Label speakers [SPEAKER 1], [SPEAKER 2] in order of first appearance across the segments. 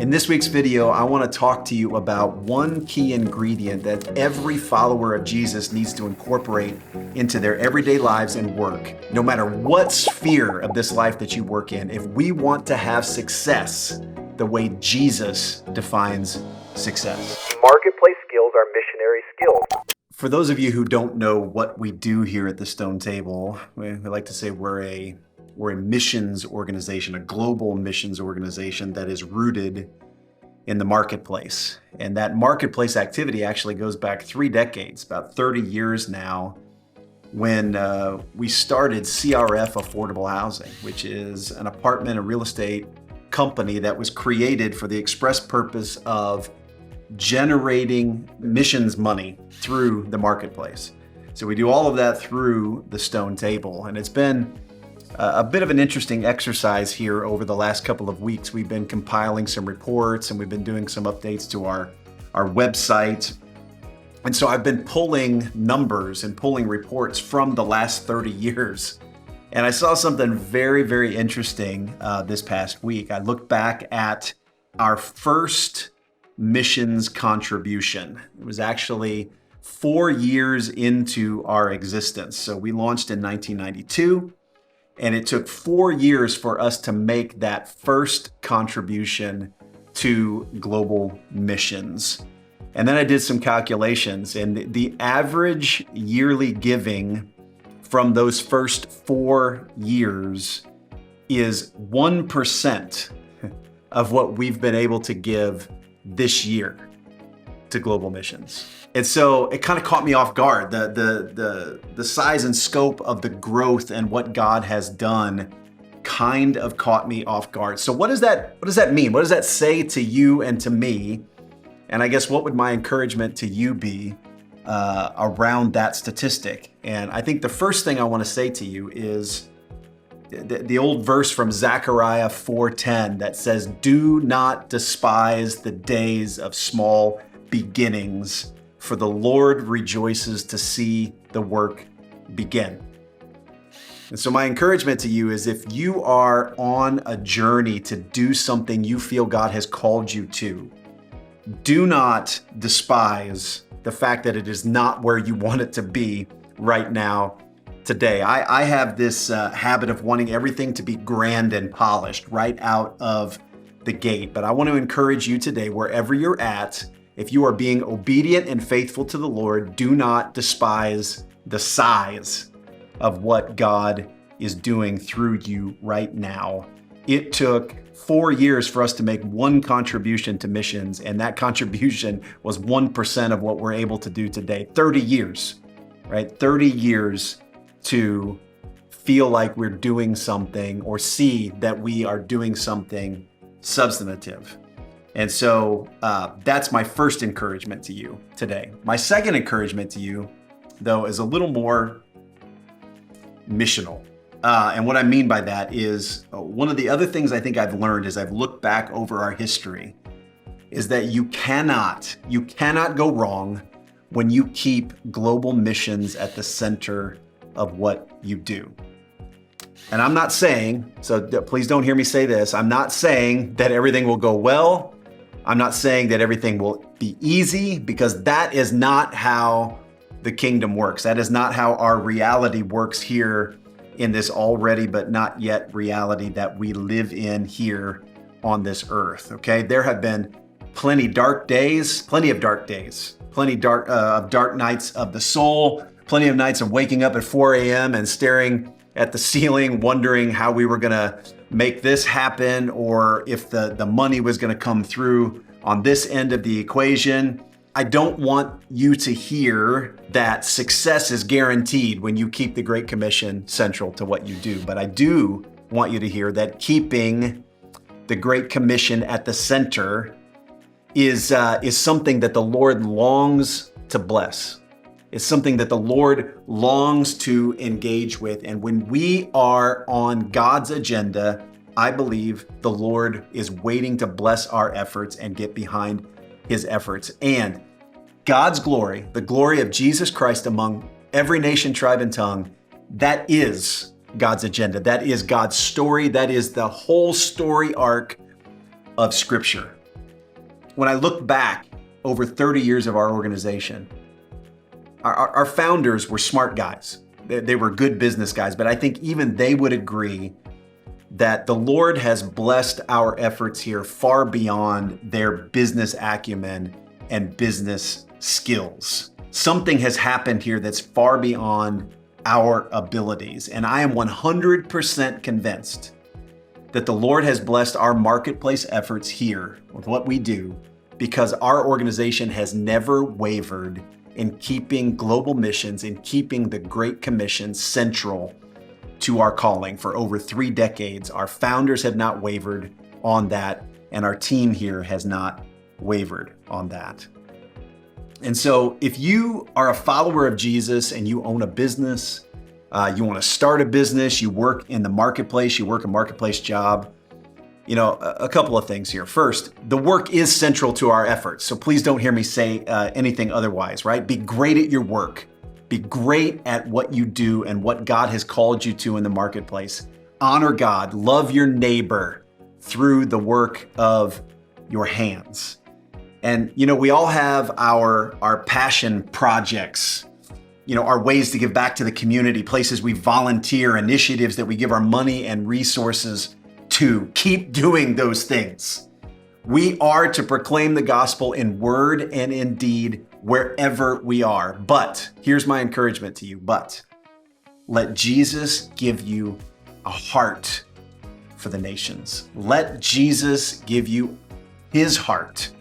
[SPEAKER 1] In this week's video, I want to talk to you about one key ingredient that every follower of Jesus needs to incorporate into their everyday lives and work. No matter what sphere of this life that you work in, if we want to have success the way Jesus defines success.
[SPEAKER 2] Marketplace skills are missionary skills.
[SPEAKER 1] For those of you who don't know what we do here at the Stone Table, we like to say we're a missions organization, a global missions organization that is rooted in the marketplace. And that marketplace activity actually goes back 3 decades, about 30 years now, when we started CRF Affordable Housing, which is an apartment and real estate company that was created for the express purpose of generating missions money through the marketplace. So we do all of that through the Stone Table. And it's been a bit of an interesting exercise here over the last couple of weeks. We've been compiling some reports and we've been doing some updates to our website. And so I've been pulling numbers and pulling reports from the last 30 years. And I saw something very, very interesting this past week. I looked back at our first missions contribution. It was actually 4 years into our existence. So we launched in 1992. And it took 4 years for us to make that first contribution to global missions. And then I did some calculations, and the average yearly giving from those first 4 years is 1% of what we've been able to give this year to global missions. And so it kind of caught me off guard. The size and scope of the growth and what God has done kind of caught me off guard. So what does that mean? What does that say to you and to me? And I guess what would my encouragement to you be around that statistic? And I think the first thing I want to say to you is the old verse from Zechariah 4:10 that says, "Do not despise the days of small beginnings, for the Lord rejoices to see the work begin." And so my encouragement to you is, if you are on a journey to do something you feel God has called you to, do not despise the fact that it is not where you want it to be right now, today. I have this habit of wanting everything to be grand and polished right out of the gate. But I want to encourage you today, wherever you're at, if you are being obedient and faithful to the Lord, do not despise the size of what God is doing through you right now. It took 4 years for us to make one contribution to missions, and that contribution was 1% of what we're able to do today. 30 years, right? 30 years to feel like we're doing something or see that we are doing something substantive. And so that's my first encouragement to you today. My second encouragement to you, though, is a little more missional. And what I mean by that is one of the other things I think I've learned as I've looked back over our history is that you cannot go wrong when you keep global missions at the center of what you do. And I'm not saying, so please don't hear me say this, I'm not saying that everything will go well. I'm not saying that everything will be easy, because that is not how the kingdom works. That is not how our reality works here in this already but not yet reality that we live in here on this earth, okay? There have been plenty of dark nights of the soul, plenty of nights of waking up at 4 a.m. and staring at the ceiling, wondering how we were gonna make this happen, or if the money was gonna come through on this end of the equation. I don't want you to hear that success is guaranteed when you keep the Great Commission central to what you do. But I do want you to hear that keeping the Great Commission at the center is something that the Lord longs to bless. It's something that the Lord longs to engage with. And when we are on God's agenda, I believe the Lord is waiting to bless our efforts and get behind his efforts. And God's glory, the glory of Jesus Christ among every nation, tribe, and tongue, that is God's agenda. That is God's story. That is the whole story arc of Scripture. when I look back over 30 years of our organization, our founders were smart guys. They were good business guys, but I think even they would agree that the Lord has blessed our efforts here far beyond their business acumen and business skills. Something has happened here that's far beyond our abilities. And I am 100% convinced that the Lord has blessed our marketplace efforts here with what we do because our organization has never wavered in keeping global missions, in keeping the Great Commission central to our calling for over 3 decades. Our founders have not wavered on that, and our team here has not wavered on that. And so if you are a follower of Jesus and you own a business, you want to start a business, you work in the marketplace, you work a marketplace job, a couple of things here. First, the work is central to our efforts. So please don't hear me say anything otherwise, right? Be great at your work. Be great at what you do and what God has called you to in the marketplace. Honor God, love your neighbor through the work of your hands. And, we all have our passion projects, our ways to give back to the community, places we volunteer, initiatives that we give our money and resources to. Keep doing those things. We are to proclaim the gospel in word and in deed wherever we are. But here's my encouragement to you, but let Jesus give you a heart for the nations. Let Jesus give you his heart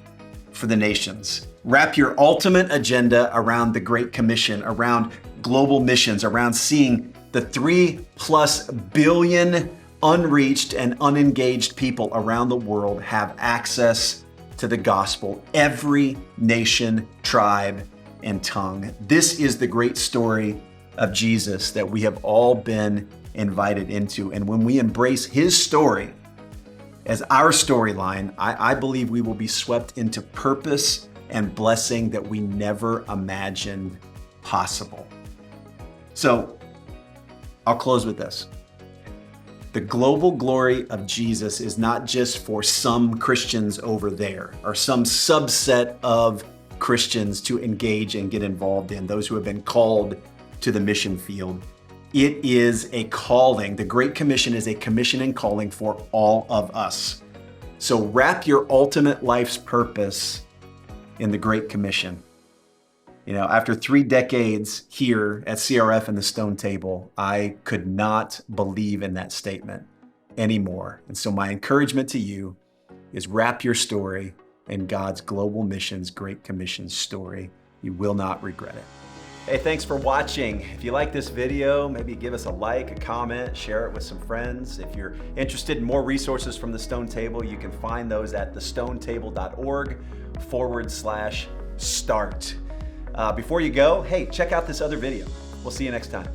[SPEAKER 1] for the nations. Wrap your ultimate agenda around the Great Commission, around global missions, around seeing the 3+ billion unreached and unengaged people around the world have access to the gospel. Every nation, tribe, and tongue. This is the great story of Jesus that we have all been invited into. And when we embrace his story as our storyline, I believe we will be swept into purpose and blessing that we never imagined possible. So I'll close with this. The global glory of Jesus is not just for some Christians over there or some subset of Christians to engage and get involved in, those who have been called to the mission field. It is a calling. The Great Commission is a commission and calling for all of us. So wrap your ultimate life's purpose in the Great Commission. After 3 decades here at CRF and the Stone Table, I could not believe in that statement anymore. And so my encouragement to you is wrap your story in God's global missions, Great Commission story. You will not regret it. Hey, thanks for watching. If you like this video, maybe give us a like, a comment, share it with some friends. If you're interested in more resources from the Stone Table, you can find those at thestonetable.org/start. Before you go, hey, check out this other video. We'll see you next time.